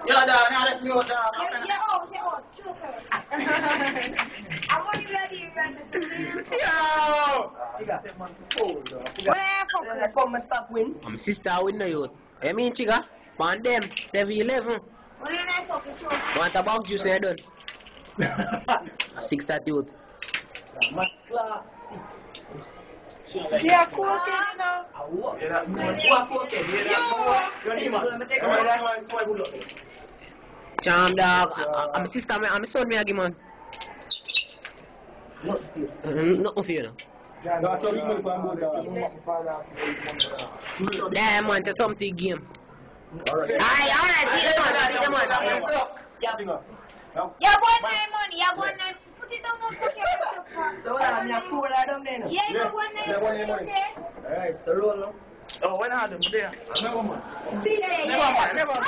Yeah, dog, now let me out, dog. You're out, choker. I'm only ready, Yo! Where come and stop win? I'm sister win no youth. I mean chica, pan them 7-11. When I fucking choker. Want a box juice done. 6 that youth. Math class 6. Yeah, cool, you know. Charm dog. I'm sister, I'm son me again man. Nothing for you now. Damn man, it's something game. Alright, see them man. You want my money, you want my put it on my pocket. So I'm your fool, I don't know. Yeah, you want my money. Alright, so roll now. Oh, when I had them there? Never mind. See there, Never mind, never mind.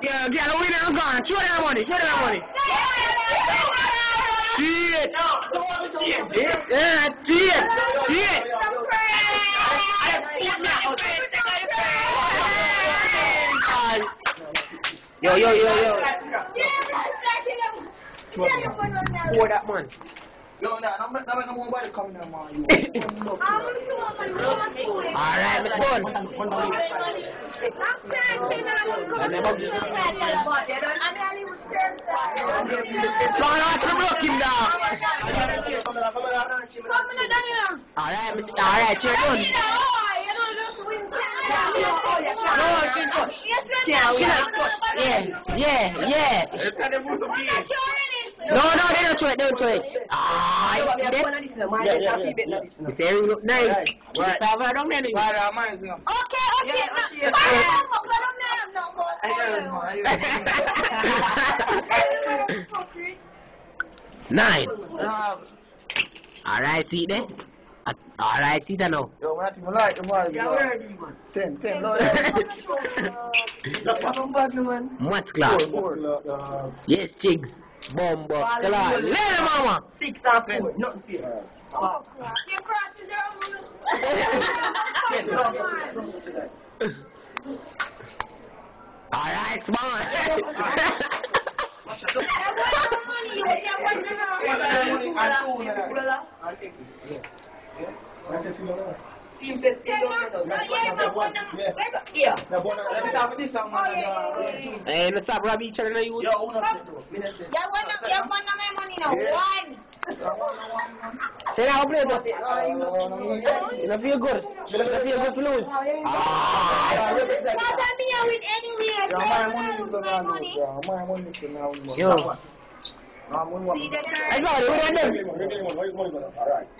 Yeah, get away now, gone. Show them money, show them money. Shit. Yeah, cheat. Yo. Pour that man. Yo, nah, no nobody coming there, man. Alright, Miss Bun. Alright, cheer done. Yeah. No, they don't try it. Ah, you see that? You say you look nice. You have a down there. Okay. 9. Alright, see there? Alright, see that now. Yo, what you like the boy? 10, Maths class. Yes, Chigs. Bomba. Tell her. Later, mama. 6 and 4, nothing fear. You cross the Alright, smart. Team says still Hey, no stop robbing each other, you. You want my money now? One. Say that, play it. You don't feel good. You don't feel good to lose. Not that me with anywhere. My money is now. Yo. See the That's not what I do.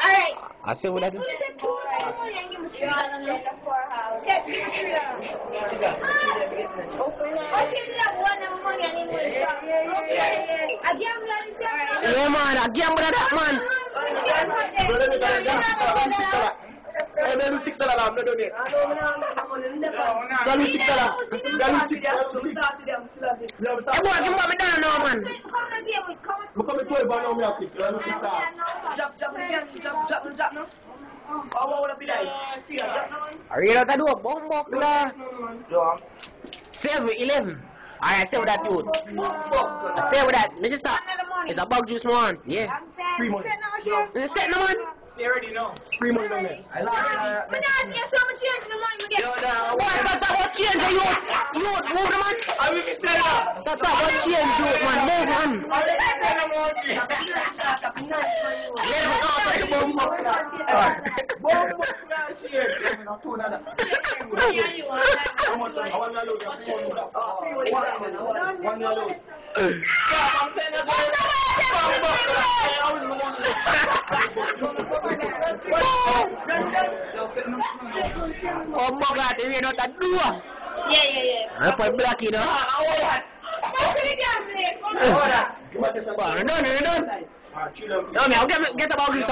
Alright. I say what I do. Yeah, man, I gamble that man. Hey, man, $6 I'm not doing it. Hey, boy, give me down now, man. I'm coming to it, but now I'm not $6. Drop now. Oh, what would be nice? I read out the door, bomb, 7-11. Alright, say what that dude. I say what that. Mr. Stop. It's a bug juice, man. Yeah. Free money. It's set, no, man. See, already know. Free money down there. I like Boy, stop about change, you move the man. I will be telling you. Stop about change, you man. Move, man. Let him out of the oh my God, you know that do. Yeah. I put black, you know. No, man, I'll get about this.